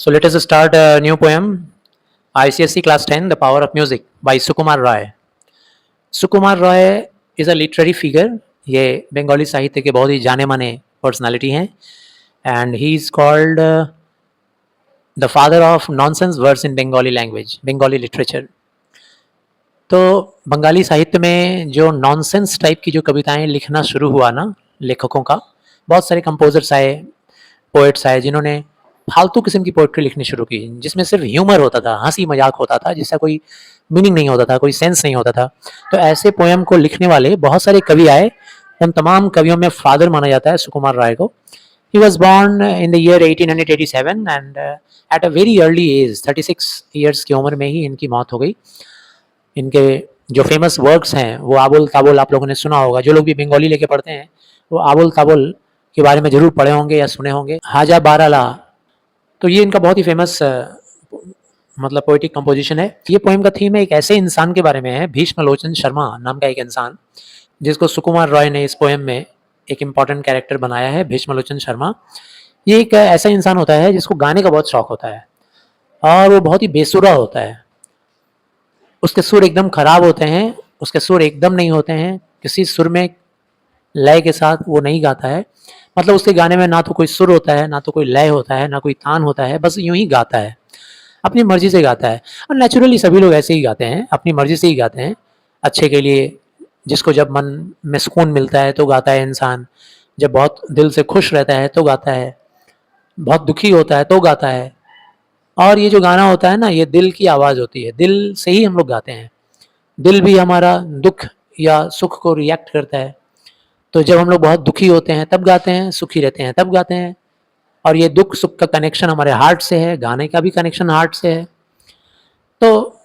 So let us start a new poem, ICSE Class 10, The Power of Music by Sukumar Roy. Sukumar Roy is a literary figure. ये बंगाली साहित्य के बहुत ही जाने माने personality हैं and he is called the father of nonsense words in Bengali language, Bengali literature. तो बंगाली साहित्य में जो नॉनसेंस टाइप की जो कविताएं लिखना शुरू हुआ ना लेखकों का, बहुत सारे कंपोजर्स आए, पोएट्स आए जिन्होंने फालतू किस्म की पोएट्री लिखनी शुरू की, जिसमें सिर्फ ह्यूमर होता था, हंसी मजाक होता था, जिसका कोई मीनिंग नहीं होता था, कोई सेंस नहीं होता था. तो ऐसे पोएम को लिखने वाले बहुत सारे कवि आए. उन तमाम कवियों में फादर माना जाता है सुकुमार राय को. He was born in the year 1887 and at a very early age, 36 years की उम्र में ही इनकी मौत हो गई. इनके जो फेमस वर्क्स हैं वो आबुल ताबुल आप लोगों ने सुना होगा. जो लोग भी बंगाली लेके पढ़ते हैं वो आबुल ताबुल के बारे में ज़रूर पढ़े होंगे या सुने होंगे. हाजा बाराला, तो ये इनका बहुत ही फेमस मतलब पोएटिक कंपोजिशन है. ये पोएम का थीम है एक ऐसे इंसान के बारे में है, भीष्मलोचन शर्मा नाम का एक इंसान, जिसको सुकुमार रॉय ने इस पोएम में एक इम्पॉर्टेंट कैरेक्टर बनाया है, भीष्मलोचन शर्मा. ये एक ऐसा इंसान होता है जिसको गाने का बहुत शौक होता है और वो बहुत ही बेसुरा होता है. उसके सुर एकदम खराब होते हैं, उसके सुर एकदम नहीं होते हैं, किसी सुर में लय के साथ वो नहीं गाता है. मतलब उसके गाने में ना तो कोई सुर होता है, ना तो कोई लय होता है, ना कोई तान होता है, बस यूं ही गाता है, अपनी मर्जी से गाता है. और नेचुरली सभी लोग ऐसे ही गाते हैं, अपनी मर्जी से ही गाते हैं, अच्छे के लिए. जिसको जब मन में सुकून मिलता है तो गाता है इंसान, जब बहुत दिल से खुश रहता है तो गाता है, बहुत दुखी होता है तो गाता है. और ये जो गाना होता है ना, ये दिल की आवाज़ होती है, दिल से ही हम लोग गाते हैं. दिल भी हमारा दुख या सुख को रिएक्ट करता है. तो जब हम लोग बहुत दुखी होते हैं तब गाते हैं, सुखी रहते हैं तब गाते हैं. और ये दुख सुख का कनेक्शन हमारे हार्ट से है, गाने का भी कनेक्शन हार्ट से है. तो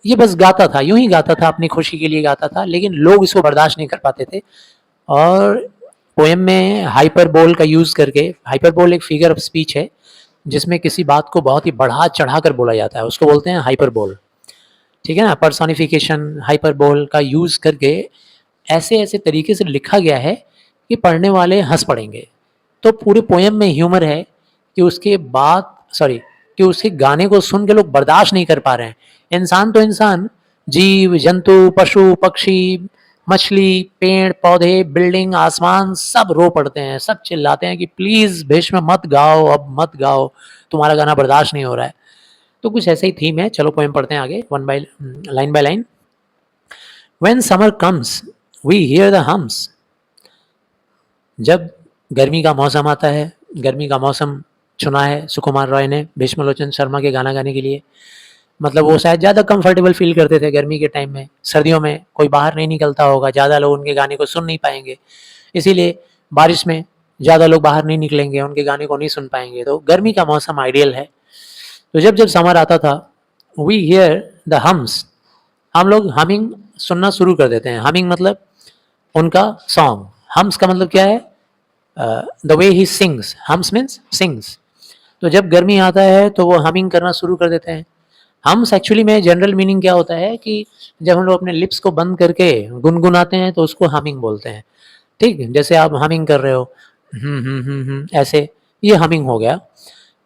ये बस गाता था, यूं ही गाता था, अपनी खुशी के लिए गाता था, लेकिन लोग इसको बर्दाश्त नहीं कर पाते थे. और पोएम में हाइपरबोल का यूज़ करके, हाइपरबोल एक फिगर ऑफ स्पीच है जिसमें किसी बात को बहुत ही बढ़ा चढ़ा कर बोला जाता है, उसको बोलते हैं हाइपरबोल. ठीक है ना. पर्सोनिफिकेशन, हाइपरबोल का यूज़ करके ऐसे ऐसे तरीके से लिखा गया है कि पढ़ने वाले हंस पड़ेंगे. तो पूरे पोएम में ह्यूमर है कि कि उसके गाने को सुन के लोग बर्दाश्त नहीं कर पा रहे हैं. इंसान तो इंसान, जीव जंतु, पशु पक्षी, मछली, पेड़ पौधे, बिल्डिंग, आसमान, सब रो पड़ते हैं, सब चिल्लाते हैं कि प्लीज़ भीष्म मत गाओ, अब मत गाओ, तुम्हारा गाना बर्दाश्त नहीं हो रहा है. तो कुछ ऐसा ही थीम है. चलो पोएम पढ़ते हैं आगे, line by line. When summer comes, we hear the hums. जब गर्मी का मौसम आता है, गर्मी का मौसम चुना है सुकुमार रॉय ने भीष्मलोचन शर्मा के गाना गाने के लिए. मतलब वो शायद ज़्यादा कंफर्टेबल फील करते थे गर्मी के टाइम में. सर्दियों में कोई बाहर नहीं निकलता होगा, ज़्यादा लोग उनके गाने को सुन नहीं पाएंगे, इसीलिए बारिश में ज़्यादा लोग बाहर नहीं निकलेंगे, उनके गाने को नहीं सुन पाएंगे. तो गर्मी का मौसम आइडियल है. तो जब जब समर आता था, वी हियर द हम्स, हम लोग हमिंग सुनना शुरू कर देते हैं. हमिंग मतलब उनका सॉन्ग. हम्स का मतलब क्या है? The way he sings. Hums means sings. तो जब गर्मी आता है तो वो हमिंग करना शुरू कर देते हैं. हम्स एक्चुअली में जनरल मीनिंग क्या होता है कि जब हम लोग अपने लिप्स को बंद करके गुनगुनाते हैं तो उसको हमिंग बोलते हैं. ठीक, जैसे आप हमिंग कर रहे हो, ऐसे, ये हमिंग हो गया.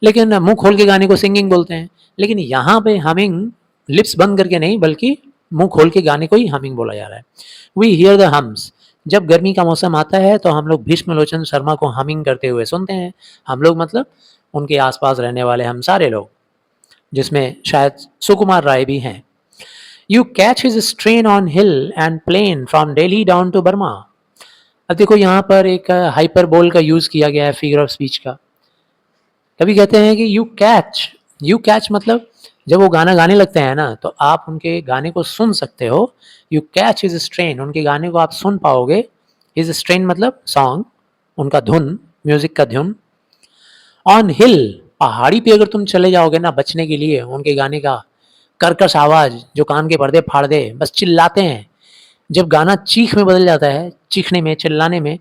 लेकिन मुंह खोल के गाने को सिंगिंग बोलते हैं. लेकिन यहाँ पे हमिंग लिप्स बंद करके नहीं, बल्कि मुंह खोल के गाने को ही हमिंग बोला जा रहा है. We hear the hums. जब गर्मी का मौसम आता है तो हम लोग भीष्मलोचन शर्मा को हमिंग करते हुए सुनते हैं. हम लोग मतलब उनके आसपास रहने वाले हम सारे लोग, जिसमें शायद सुकुमार राय भी हैं. You catch his strain on hill and plain from Delhi down to Burma. अब देखो यहाँ पर एक हाइपरबोल का यूज़ किया गया है, फिगर ऑफ स्पीच का. कभी कहते हैं कि यू कैच मतलब जब वो गाना गाने लगते हैं ना तो आप उनके गाने को सुन सकते हो. यू कैच हिज स्ट्रेन, उनके गाने को आप सुन पाओगे. हिज स्ट्रेन मतलब सॉन्ग, उनका धुन, म्यूजिक का धुन. ऑन हिल, पहाड़ी पे अगर तुम चले जाओगे ना बचने के लिए, उनके गाने का कर्कश आवाज़ जो कान के पर्दे फाड़ दे, बस चिल्लाते हैं. जब गाना चीख में बदल जाता है, चीखने में, चिल्लाने में,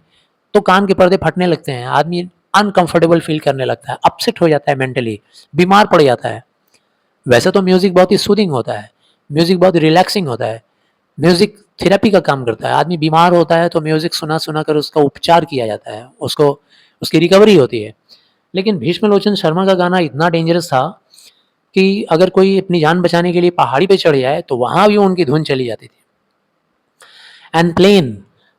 तो कान के पर्दे फटने लगते हैं. आदमी अनकंफर्टेबल फील करने लगता है, अपसेट हो जाता है, मेंटली बीमार पड़ जाता है. वैसे तो म्यूज़िक बहुत ही सूदिंग होता है, म्यूज़िक बहुत रिलैक्सिंग होता है, म्यूज़िक थेरेपी का काम करता है. आदमी बीमार होता है तो म्यूज़िक सुना सुना कर उसका उपचार किया जाता है, उसको उसकी रिकवरी होती है. लेकिन भीष्मलोचन शर्मा का गाना इतना डेंजरस था कि अगर कोई अपनी जान बचाने के लिए पहाड़ी पे चढ़ जाए तो वहाँ भी उनकी धुन चली जाती थी। एंड प्लेन,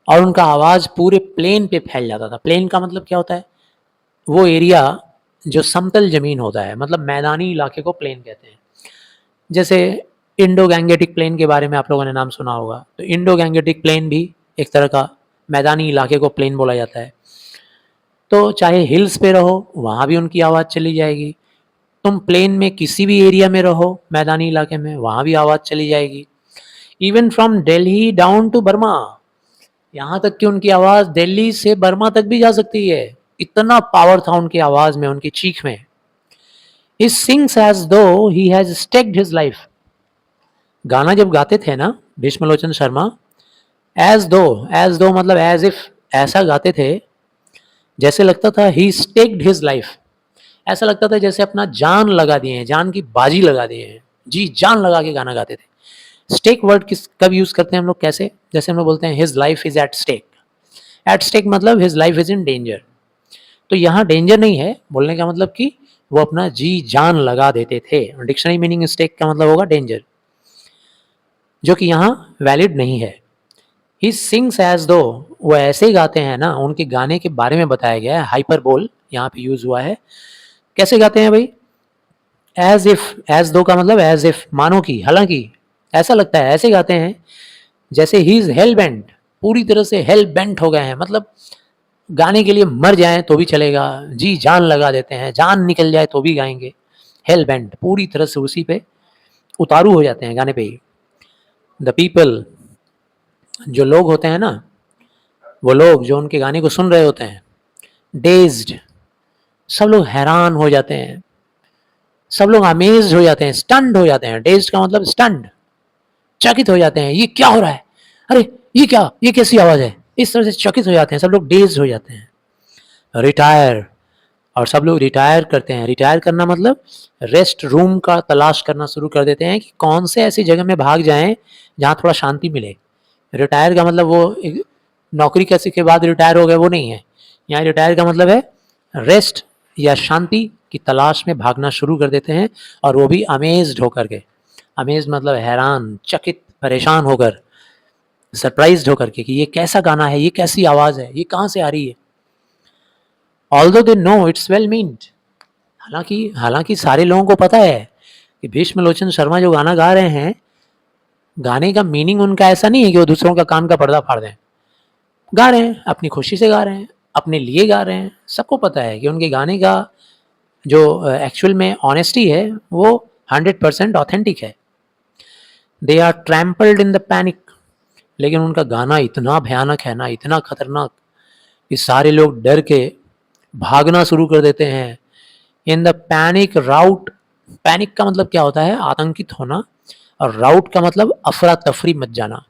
और उनका आवाज़ पूरे प्लेन पे फैल जाता था। प्लेन का मतलब क्या होता है? वो एरिया जो समतल ज़मीन होता है, मतलब मैदानी इलाके को प्लेन कहते हैं। जैसे इंडो गैंगेटिक प्लेन के बारे में आप लोगों ने नाम सुना होगा, तो इंडो गैंगेटिक प्लेन भी एक तरह का मैदानी इलाके को प्लेन बोला जाता है। तो चाहे हिल्स पे रहो, वहाँ भी उनकी आवाज़ चली जाएगी। तुम प्लेन में किसी भी एरिया में रहो, मैदानी इलाके में, वहाँ भी आवाज़ चली जाएगी। Even from Delhi down to Burma, यहाँ तक कि उनकी आवाज़ दिल्ली से बर्मा तक भी जा सकती है। इतना पावर था उनकी आवाज़ में, उनकी चीख में। He sings as though he has staked his life. गाना जब गाते थे ना भीष्मलोचन शर्मा, एज दो मतलब एज इफ, ऐसा गाते थे जैसे लगता था ही स्टेक्ड हिज लाइफ। ऐसा लगता था जैसे अपना जान लगा दिए हैं, जान की बाजी लगा दिए हैं, जी जान लगा के गाना गाते थे। स्टेक वर्ड किस कब यूज करते हैं हम लोग? कैसे? जैसे हम लोग बोलते हैं his life is at stake. At stake मतलब his life is in danger. तो यहाँ डेंजर नहीं है बोलने का मतलब कि वो अपना जी जान लगा देते थे। डिक्शनरी मीनिंग स्टेक का मतलब होगा डेंजर, जो कि यहाँ वैलिड नहीं है। ही सिंग्स एज दो, वो ऐसे ही गाते हैं ना, उनके गाने के बारे में बताया गया है। हाइपर बोल यहाँ पे यूज हुआ है। कैसे गाते हैं भाई? एज इफ, एज दो का मतलब एज इफ, मानो कि, हालांकि, ऐसा लगता है, ऐसे गाते हैं जैसे ही इज हेल बेंट, पूरी तरह से हेल बेंट हो गए हैं, मतलब गाने के लिए मर जाएं तो भी चलेगा, जी जान लगा देते हैं, जान निकल जाए तो भी गाएंगे। हेल बेंट, पूरी तरह से उसी पे उतारू हो जाते हैं गाने पे ही। द पीपल, जो लोग होते हैं ना, वो लोग जो उनके गाने को सुन रहे होते हैं, डेज्ड, सब लोग हैरान हो जाते हैं, सब लोग अमेज्ड हो जाते हैं, स्टन्ड हो जाते हैं। डेज्ड का मतलब स्टन्ड, चकित हो जाते हैं, ये क्या हो रहा है, अरे ये क्या, ये कैसी आवाज़ है, इस तरह से चकित हो जाते हैं, सब लोग डेज्ड हो जाते हैं। रिटायर, और सब लोग रिटायर करते हैं। रिटायर करना मतलब रेस्ट रूम का तलाश करना शुरू कर देते हैं कि कौन से ऐसी जगह में भाग जाएं जहाँ थोड़ा शांति मिले। रिटायर का मतलब वो नौकरी कैसे के बाद रिटायर हो गए वो नहीं है। यहाँ रिटायर का मतलब है रेस्ट या शांति की तलाश में भागना शुरू कर देते हैं, और वो भी अमेज्ड होकर के। अमेज्ड मतलब हैरान, चकित, परेशान होकर, सरप्राइज्ड होकर के कि ये कैसा गाना है, ये कैसी आवाज़ है, ये कहाँ से आ रही है। Although they know it's well meant, हालांकि सारे लोगों को पता है कि भीष्मलोचन शर्मा जो गाना गा रहे हैं, गाने का मीनिंग उनका ऐसा नहीं है कि वो दूसरों का कान का पर्दा फाड़ दें। गा रहे हैं, अपनी खुशी से गा रहे हैं, अपने लिए गा रहे हैं। सबको पता है कि उनके गाने का जो एक्चुअल में ऑनेस्टी है वो 100% ऑथेंटिक है। They are trampled in the panic, लेकिन उनका गाना इतना भयानक है ना, इतना खतरनाक, कि सारे लोग डर के भागना शुरू कर देते हैं। इन द पैनिक राउट, पैनिक का मतलब क्या होता है? आतंकित होना, और राउट का मतलब अफरा तफरी मच जाना।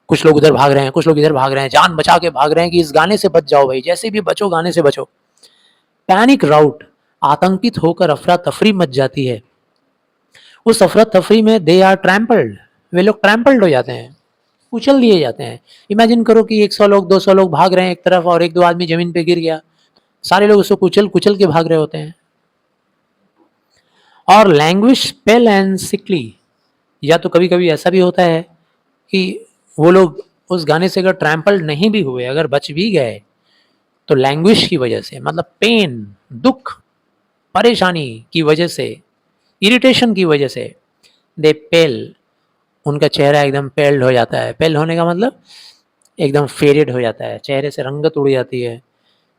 कुछ लोग उधर भाग रहे हैं, कुछ लोग इधर भाग रहे हैं, जान बचा के भाग रहे हैं कि इस गाने से बच जाओ भाई, जैसे भी बचो, गाने से बचो। पैनिक राउट, आतंकित होकर अफरा तफरी मच जाती है। उस अफरा तफरी में दे आर ट्रैम्पल्ड, वे लोग ट्रैम्पल्ड हो जाते हैं, कुचल दिए जाते हैं। इमेजिन करो कि 100 लोग 200 लोग भाग रहे हैं एक तरफ, और एक दो आदमी जमीन पे गिर गया, सारे लोग उसको कुचल कुचल के भाग रहे होते हैं। और लैंग्वेज पेल एंड सिकली, या तो कभी कभी ऐसा भी होता है कि वो लोग उस गाने से अगर ट्रैम्पल्ड नहीं भी हुए, अगर बच भी गए, तो लैंग्वेज की वजह से, मतलब पेन, दुख, परेशानी की वजह से, इरिटेशन की वजह से, दे पेल, उनका चेहरा एकदम पेल्ड हो जाता है। पेल होने का मतलब एकदम फेडेड हो जाता है, चेहरे से रंगत उड़ जाती है,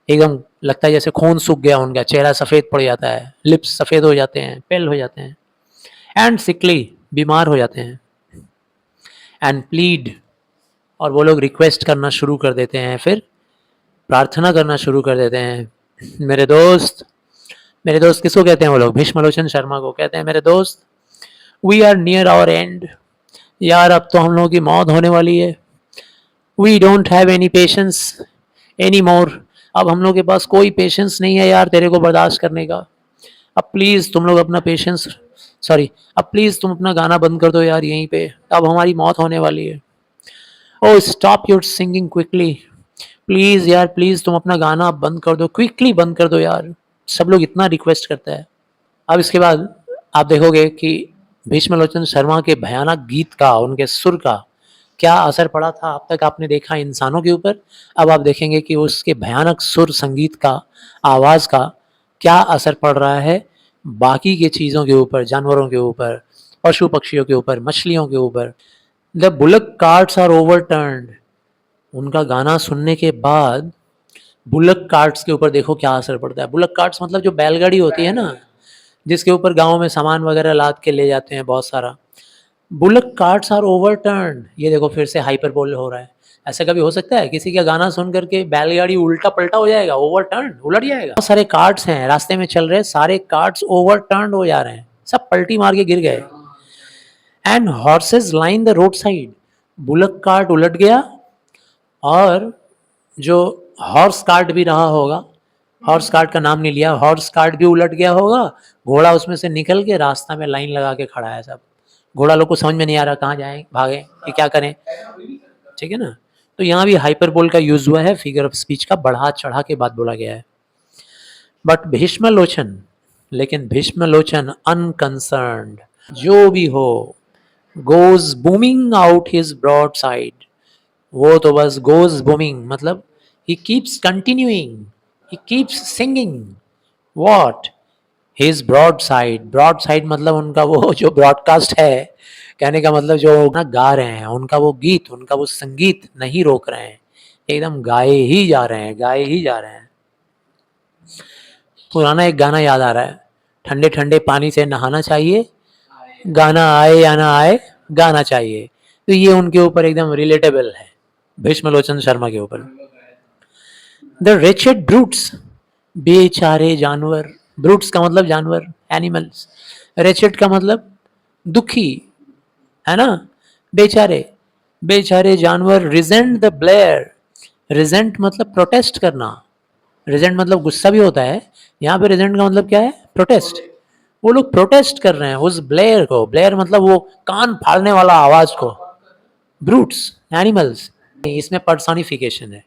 एकदम लगता है जैसे खून सूख गया उनका, चेहरा सफ़ेद पड़ जाता है, लिप्स सफ़ेद हो जाते हैं, पेल हो जाते हैं। एंड सिकली, बीमार हो जाते हैं। एंड प्लीड, और वो लोग रिक्वेस्ट करना शुरू कर देते हैं, फिर प्रार्थना करना शुरू कर देते हैं। मेरे दोस्त, मेरे दोस्त किसको कहते हैं वो लोग? भीष्मलोचन शर्मा को कहते हैं मेरे दोस्त। We are near our end, यार अब तो हम लोगों की मौत होने वाली है। We don't have any patience any more, अब हम लोग के पास कोई पेशेंस नहीं है यार तेरे को बर्दाश्त करने का। अब प्लीज़ तुम लोग अपना पेशेंस, सॉरी, अब प्लीज़ तुम अपना गाना बंद कर दो यार यहीं पे, अब हमारी मौत होने वाली है। Oh stop your singing quickly, please यार, प्लीज़ तुम अपना गाना अब बंद कर दो, क्विकली बंद कर दो यार। सब लोग इतना रिक्वेस्ट करते हैं। अब इसके बाद आप देखोगे कि भीष्मलोचन शर्मा के भयानक गीत का, उनके सुर का क्या असर पड़ा था। अब तक आपने देखा इंसानों के ऊपर, अब आप देखेंगे कि उसके भयानक सुर, संगीत का, आवाज़ का क्या असर पड़ रहा है बाकी के चीज़ों के ऊपर, जानवरों के ऊपर, पशु पक्षियों के ऊपर, मछलियों के ऊपर। The bullock carts are overturned, उनका गाना सुनने के बाद बुलक कार्ट्स के ऊपर देखो क्या असर पड़ता है। बुलक कार्ट्स मतलब जो बैलगाड़ी होती है ना, जिसके ऊपर गाँव में सामान वगैरह लाद के ले जाते हैं बहुत सारा। बुलक कार्ट्स आर ओवरटर्न्ड, ये देखो फिर से हाइपरबोल हो रहा है। ऐसा कभी हो सकता है किसी का गाना सुन करके बैलगाड़ी उल्टा पलटा हो जाएगा, ओवरटर्न, उलट जाएगा। बहुत सारे कार्ट्स हैं रास्ते में चल रहे, सारे कार्ट्स ओवरटर्न हो जा रहे हैं, सब पलटी मार के गिर गए। And horse's line the road side, bullock cart उलट गया और जो हॉर्स कार्ट भी रहा होगा, हॉर्स कार्ट का नाम नहीं लिया, हॉर्स कार्ट भी उलट गया होगा, घोड़ा उसमें से निकल के रास्ता में लाइन लगा के खड़ा है सब। घोड़ा लोग को समझ में नहीं आ रहा कहाँ जाएं, भागें कि क्या करें, ठीक है ना। तो यहाँ भी हाइपरबोल का यूज हुआ है, फिगर ऑफ स्पीच का बढ़ा चढ़ा के बात बोला गया है। बट भीष्मलोचन, लेकिन भीष्मलोचन अनकंसर्न्ड, जो भी हो, goes booming out his broad side, वो तो बस गोज बूमिंग मतलब he keeps continuing, he keeps singing what, his broad side. Broad side मतलब उनका वो जो ब्रॉडकास्ट है, कहने का मतलब जो ना गा रहे हैं, उनका वो गीत, उनका वो संगीत नहीं रोक रहे हैं, एकदम गाए ही जा रहे हैं, गाए ही जा रहे हैं। पुराना एक गाना याद आ रहा है, ठंडे ठंडे पानी से नहाना चाहिए, गाना आए या ना आए गाना चाहिए। तो ये उनके ऊपर एकदम रिलेटेबल है, भीष्मलोचन शर्मा के ऊपर। द रेचेड ब्रूट्स, बेचारे जानवर, ब्रूट्स का मतलब जानवर, एनिमल्स, रेचेड का मतलब दुखी, है ना, बेचारे, बेचारे जानवर। रिजेंट द ब्लेयर, रिजेंट मतलब प्रोटेस्ट करना, रिजेंट मतलब गुस्सा भी होता है, यहाँ पे रिजेंट का मतलब क्या है, प्रोटेस्ट। वो लोग प्रोटेस्ट कर रहे हैं उस ब्लेयर को, ब्लेयर मतलब वो कान फाड़ने वाला आवाज को, ब्रूट्स, एनिमल्स, इसमें पर्सोनिफिकेशन है।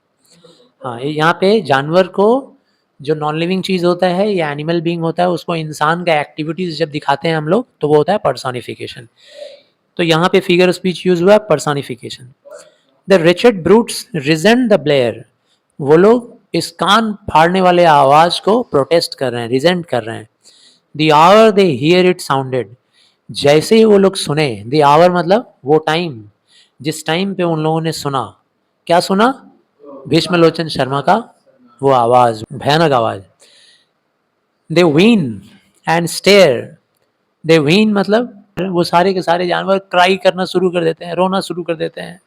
हाँ, यहाँ पे जानवर को, जो नॉन लिविंग चीज होता है या एनिमल बीइंग होता है, उसको इंसान का एक्टिविटीज जब दिखाते हैं हम लोग, तो वो होता है पर्सोनिफिकेशन। तो यहाँ पे फिगर स्पीच यूज हुआ है, personification. The wretched brutes resent the blare, वो लोग इस कान फाड़ने वाले आवाज को प्रोटेस्ट कर रहे हैं, रिजेंट कर रहे हैं। The hour they hear it sounded, जैसे ही वो लोग सुने, द आवर मतलब वो टाइम, जिस टाइम पे उन लोगों ने सुना, क्या सुना, भीष्मलोचन शर्मा का वो आवाज, भयानक आवाज। They ween and stare, they ween मतलब वो सारे के सारे जानवर क्राई करना शुरू कर देते हैं, रोना शुरू कर देते हैं।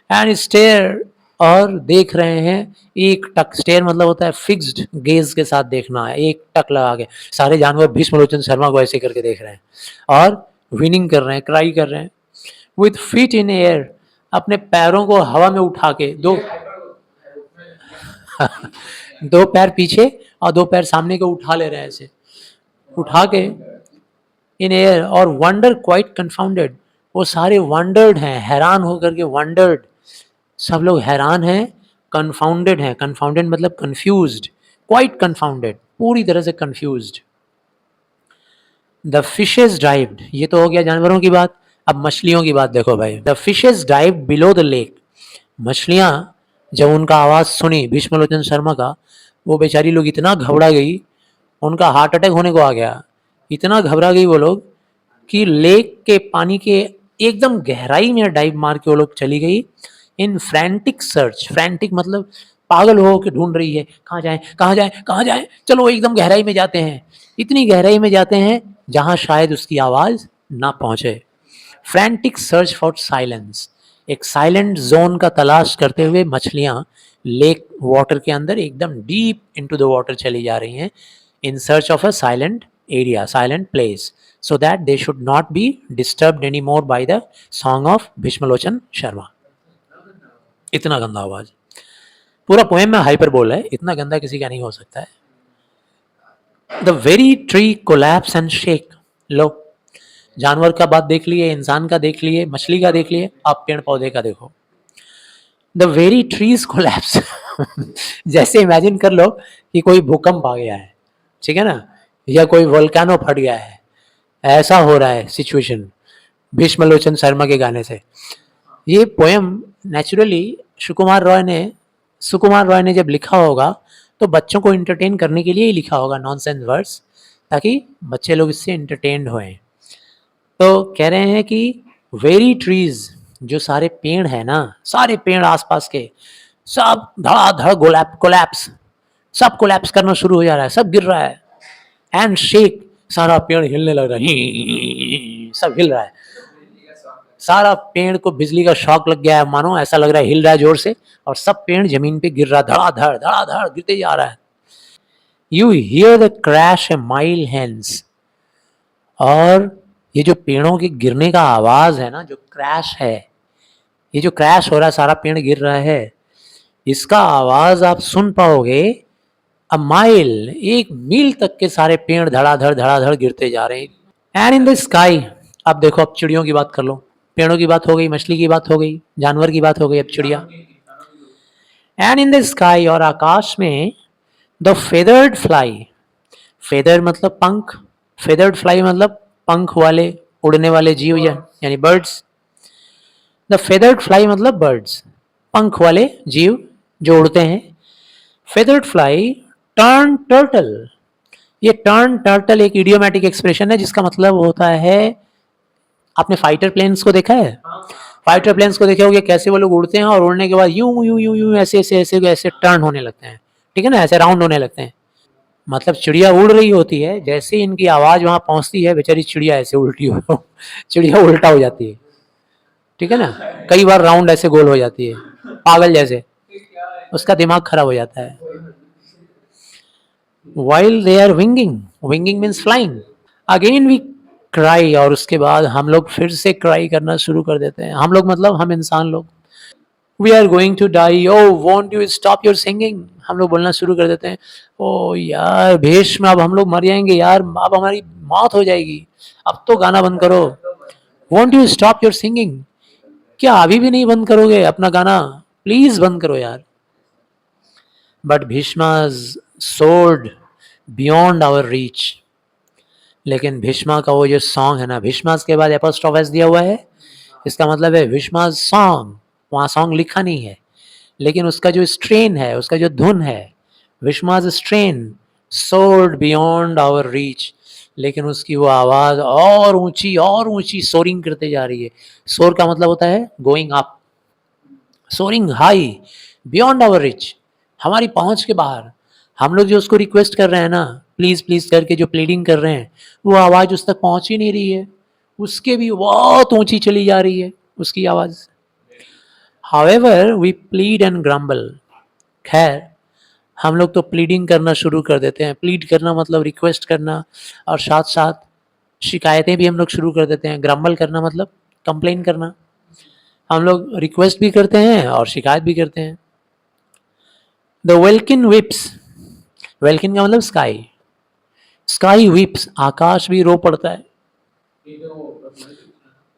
एंड स्टेयर, और देख रहे हैं एक टक, स्टेयर मतलब होता है फिक्स्ड गेज के साथ देखना है, एक टक लगा के। सारे जानवर भीष्मलोचन शर्मा को ऐसे करके देख रहे हैं और विनिंग कर रहे हैं, क्राई कर रहे हैं। विथ फीट इन एयर, अपने पैरों को हवा में उठा के, दो दो पैर पीछे और दो पैर सामने को उठा ले रहे हैं, ऐसे उठा के इन एयर, और वंडर क्वाइट कंफाउंडेड, वो सारे वंडर्ड हैं, हैरान होकर के, वंडर्ड, सब लोग हैरान हैं, कंफाउंडेड हैं, कंफाउंडेड मतलब कंफ्यूज्ड, क्वाइट कंफाउंडेड, पूरी तरह से कंफ्यूज्ड। द फिशेज डाइव्ड, ये तो हो गया जानवरों की बात। अब मछलियों की बात देखो भाई। The fishes dived below the lake, मछलियां जब उनका आवाज सुनी भीष्मलोचन शर्मा का, वो बेचारी लोग इतना घबरा गई, उनका हार्ट अटैक होने को आ गया, इतना घबरा गई वो लोग कि लेक के पानी के एकदम गहराई में डाइव मार के वो लोग चली गई। इन फ्रैंटिक सर्च, फ्रैंटिक मतलब पागल हो के ढूंढ रही है, कहाँ जाए कहाँ जाए कहाँ जाए, चलो एकदम गहराई में जाते हैं, इतनी गहराई में जाते हैं जहां शायद उसकी आवाज ना पहुंचे। फ्रैंटिक सर्च फॉर साइलेंस, एक साइलेंट जोन का तलाश करते हुए मछलियां लेक वाटर के अंदर एकदम डीप इनटू द वाटर चली जा रही हैं, in search of a silent area, silent place, so that they should not be disturbed anymore by the song of Bhishmalochan Sharma. इतना गंदा आवाज, पूरा पोएम में हाइपरबोल है, इतना गंदा किसी का नहीं हो सकता है। The very tree collapse and shake, लो, जानवर का बात देख लिए, इंसान का देख लिए, मछली का देख लिए, आप पेड़ पौधे का देखो। The very trees collapse जैसे इमेजिन कर लो कि कोई भूकंप आ गया है ठीक है ना, या कोई वोल्केनो फट गया है, ऐसा हो रहा है सिचुएशन भीष्मलोचन शर्मा के गाने से। ये पोएम नेचुरली सुकुमार रॉय ने जब लिखा होगा तो बच्चों को इंटरटेन करने के लिए ही लिखा होगा, नॉनसेंस वर्ड्स, ताकि बच्चे लोग इससे इंटरटेन्ड होएं। तो कह रहे हैं कि वेरी ट्रीज, जो सारे पेड़ है ना, सारे पेड़ आसपास के सब धड़ाधड़ कोलैप्स, सब कोलैप्स करना शुरू हो जा रहा है, सब गिर रहा है। एंड शेक, सारा पेड़ हिलने लग रहा है, सब हिल रहा है, सारा पेड़ को बिजली का शॉक लग गया है, मानो ऐसा लग रहा है हिल रहा है जोर से, और सब पेड़ जमीन पे गिर रहा, धड़ाधड़ धड़ाधड़ गिरते जा रहा है। You here the crash A mile hence, और ये जो पेड़ों के गिरने का आवाज है ना, जो क्रैश है, ये जो क्रैश हो रहा है, सारा पेड़ गिर रहा है, इसका आवाज आप सुन पाओगे अ माइल, 1 मील तक के सारे पेड़ धड़ाधड़ गिरते जा रहे हैं। एंड इन द स्काई, अब देखो, अब चिड़ियों की बात कर लो, पेड़ों की बात हो गई, मछली की बात हो गई, जानवर की बात हो गई, अब चिड़िया। एंड इन द स्काई, और आकाश में, द फेदर्ड फ्लाई, फेदर मतलब पंख, फेदर्ड फ्लाई मतलब पंख वाले उड़ने वाले जीव, यानी बर्ड्स। द फेदर्ड फ्लाई मतलब बर्ड्स, पंख वाले जीव जो उड़ते हैं। फेदर्ड फ्लाई टर्न टर्टल, ये टर्न टर्टल एक इडियोमैटिक एक्सप्रेशन है जिसका मतलब होता है, आपने फाइटर प्लेन्स को देखा है, फाइटर प्लेन्स को देखे होगे, कैसे वो लोग उड़ते हैं और उड़ने के बाद यूं यूं यूं यूं ऐसे ऐसे ऐसे ऐसे टर्न होने लगते हैं, ठीक है ना, ऐसे राउंड होने लगते हैं। मतलब चिड़िया उड़ रही होती है, जैसे ही इनकी आवाज वहां पहुंचती है, बेचारी चिड़िया ऐसे उल्टी हो चिड़िया उल्टा हो जाती है, ठीक है ना, कई बार राउंड ऐसे गोल हो जाती है, पागल जैसे, उसका दिमाग खराब हो जाता है। while they are winging means flying, again we cry, और उसके बाद हम लोग फिर से क्राई करना शुरू कर देते हैं, हम लोग मतलब हम इंसान लोग, we are going to die, oh won't you stop your singing, हम लोग बोलना शुरू कर देते हैं, ओ यार भीष्म, अब हम लोग मर जाएंगे यार, अब हमारी मौत हो जाएगी, अब तो गाना बंद करो, won't you stop your singing, क्या अभी भी नहीं बंद करोगे अपना गाना, प्लीज बंद करो यार। But Bhishma's sword beyond our reach, लेकिन भीष्मा का वो जो सॉन्ग है ना, भीष्मास के बाद एपोस्ट्रोफ एस दिया हुआ है, इसका मतलब है भीष्मास सॉन्ग, वहाँ सॉन्ग लिखा नहीं है, लेकिन उसका जो स्ट्रेन है, उसका जो धुन है, Bhishma's strain sword beyond our reach, लेकिन उसकी वो आवाज़ और ऊंची सोरिंग करते जा रही है। सोर का मतलब होता है going up, soaring high, beyond our reach, हमारी पहुंच के बाहर। हम लोग जो उसको रिक्वेस्ट कर रहे हैं ना, प्लीज प्लीज करके जो प्लीडिंग कर रहे हैं, वो आवाज उस तक पहुंच ही नहीं रही है, उसके भी बहुत ऊंची चली जा रही है उसकी आवाज। However we plead and grumble, खैर हम लोग तो प्लीडिंग करना शुरू कर देते हैं, प्लीड करना मतलब रिक्वेस्ट करना, और साथ साथ शिकायतें भी हम लोग शुरू कर देते हैं, ग्रम्बल करना मतलब कंप्लेन करना, हम लोग रिक्वेस्ट भी करते हैं और शिकायत भी करते हैं। द वेल्किन विप्स, वेल्किन का मतलब स्काई, स्काई विप्स, आकाश भी रो पड़ता है,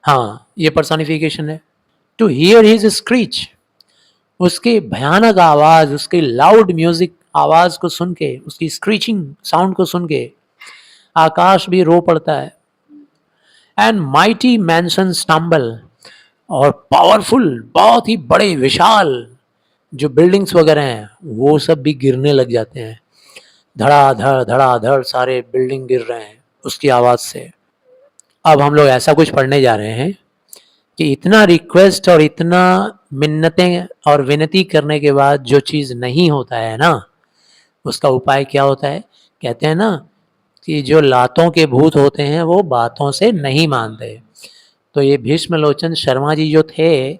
हाँ ये पर्सोनिफिकेशन है। टू हियर हिज स्क्रीच, उसके भयानक आवाज, उसके लाउड म्यूजिक आवाज को सुन के, उसकी स्क्रीचिंग साउंड को सुन के आकाश भी रो पड़ता है। एंड माइटी मैंसन स्टम्बल, और पावरफुल, बहुत ही बड़े विशाल जो बिल्डिंग्स वगैरह हैं वो सब भी गिरने लग जाते हैं, धड़ाधड़ सारे बिल्डिंग गिर रहे हैं उसकी आवाज से। अब हम लोग ऐसा कुछ पढ़ने जा रहे हैं कि इतना रिक्वेस्ट और इतना मिन्नतें और विनती करने के बाद जो चीज़ नहीं होता है ना, उसका उपाय क्या होता है। कहते हैं ना कि जो लातों के भूत होते हैं वो बातों से नहीं मानते। तो ये भीष्मलोचन शर्मा जी जो थे,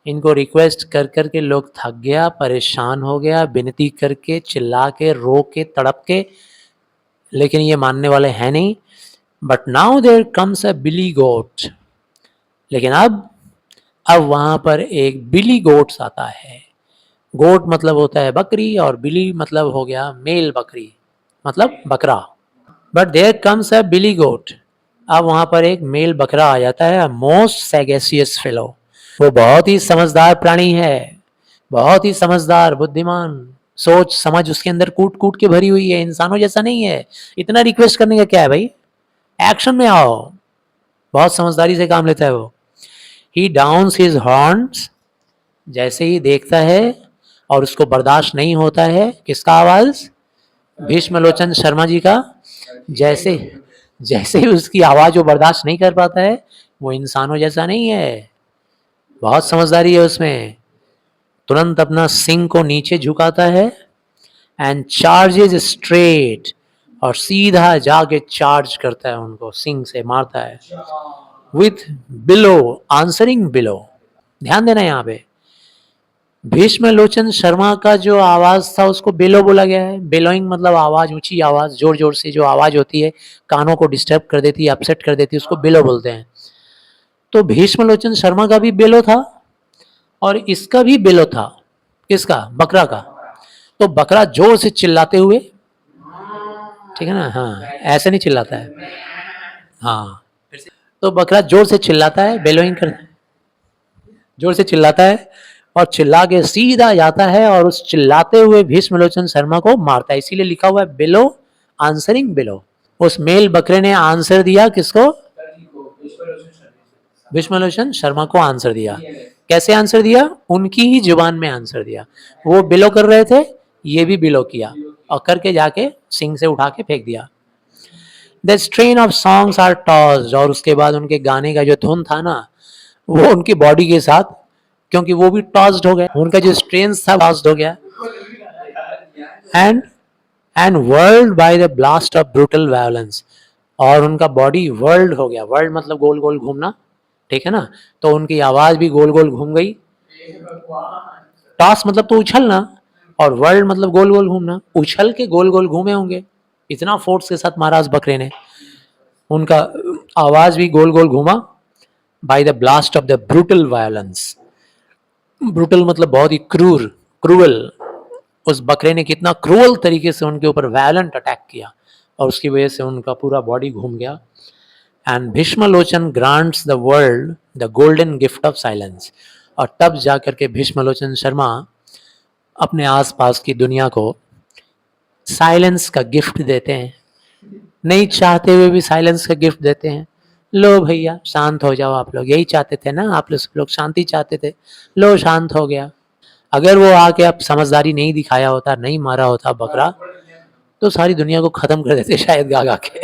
इनको रिक्वेस्ट कर कर के लोग थक गया, परेशान हो गया, विनती करके, चिल्ला के, रो के, तड़प के, लेकिन ये मानने वाले हैं नहीं। But now there comes a billy goat, लेकिन अब वहां पर एक बिली गोट्स आता है। गोट मतलब होता है बकरी, और बिली मतलब हो गया मेल बकरी, मतलब बकरा। But there comes a billy गोट, अब वहां पर एक मेल बकरा आ जाता है, मोस्ट सैगेसियस फेलो, वो बहुत ही समझदार प्राणी है, बहुत ही समझदार, बुद्धिमान, सोच समझ उसके अंदर कूट कूट के भरी हुई है, इंसानों जैसा नहीं है। इतना रिक्वेस्ट करने का क्या है भाई, एक्शन में आओ। बहुत समझदारी से काम लेता है वो। ही डाउन्स हिज हॉर्न्स, जैसे ही देखता है और उसको बर्दाश्त नहीं होता है, किसका आवाज, भीष्मलोचन शर्मा जी का। जैसे जैसे ही उसकी आवाज वो बर्दाश्त नहीं कर पाता है, वो इंसानों जैसा नहीं है, बहुत समझदारी है उसमें। तुरंत अपना सिंग को नीचे झुकाता है एंड चार्जेज स्ट्रेट, और सीधा जाके चार्ज करता है, उनको सिंग से मारता है। विथ बिलो आंसरिंग बिलो, ध्यान देना यहाँ पे, भीष्मलोचन शर्मा का जो आवाज था उसको बेलो बोला गया है। बेलोइंग मतलब आवाज, ऊंची आवाज, जोर जोर से जो आवाज होती है, कानों को डिस्टर्ब कर देती है, अपसेट कर देती है, उसको बेलो बोलते हैं। तो भीष्मलोचन शर्मा का भी बेलो था और इसका भी बेलो था। किसका, बकरा का। तो बकरा जोर से चिल्लाते हुए, ठीक है ना, हाँ ऐसे नहीं चिल्लाता है, हाँ। तो बकरा जोर से चिल्लाता है, बेलोइंग कर, जोर से चिल्लाता है और चिल्ला के सीधा जाता है और उस चिल्लाते हुए भीष्मलोचन शर्मा को मारता है। इसीलिए लिखा हुआ है बिलो आंसरिंग बिलो। उस मेल बकरे ने आंसर दिया किसको, भीष्मलोचन शर्मा को आंसर दिया। कैसे आंसर दिया, उनकी ही जुबान में आंसर दिया। वो बिलो कर रहे थे, ये भी बिलो किया और करके जाके सिंग से उठा के फेंक दिया। The strain of songs are tossed, और उसके बाद उनके गाने का जो धुन था ना, वो उनकी बॉडी के साथ, क्योंकि वो भी टॉस्ड हो गया, उनका जो स्ट्रेन था टॉस्ड हो गया। And and world by the blast of brutal violence, और उनका बॉडी वर्ल्ड हो गया। वर्ल्ड मतलब गोल गोल घूमना, ठीक है ना, तो उनकी आवाज भी गोल गोल घूम गई। टॉस मतलब तो उछलना, और वर्ल्ड मतलब गोल गोल घूमना, उछल के गोल गोल घूमे होंगे, इतना फोर्स के साथ मारा उस बकरे ने, उनका आवाज भी गोल गोल घूमा। By the blast of the brutal violence, brutal मतलब बहुत ही क्रूर, क्रूअल। उस बकरे ने कितना क्रूअल तरीके से उनके ऊपर वायलेंट अटैक किया और उसकी वजह से उनका पूरा बॉडी घूम गया। And Bhishmalochan grants the world the golden gift of silence, और तब जाकर के भीष्मलोचन शर्मा अपने आसपास की दुनिया को साइलेंस का गिफ्ट देते हैं। नहीं चाहते हुए भी साइलेंस का गिफ्ट देते हैं। लो भैया शांत हो जाओ, आप लोग यही चाहते थे ना, आप लोग शांति चाहते थे, लो शांत हो गया। अगर वो आके अब समझदारी नहीं दिखाया होता, नहीं मारा होता बकरा, तो सारी दुनिया को खत्म कर देते शायद गा गा के।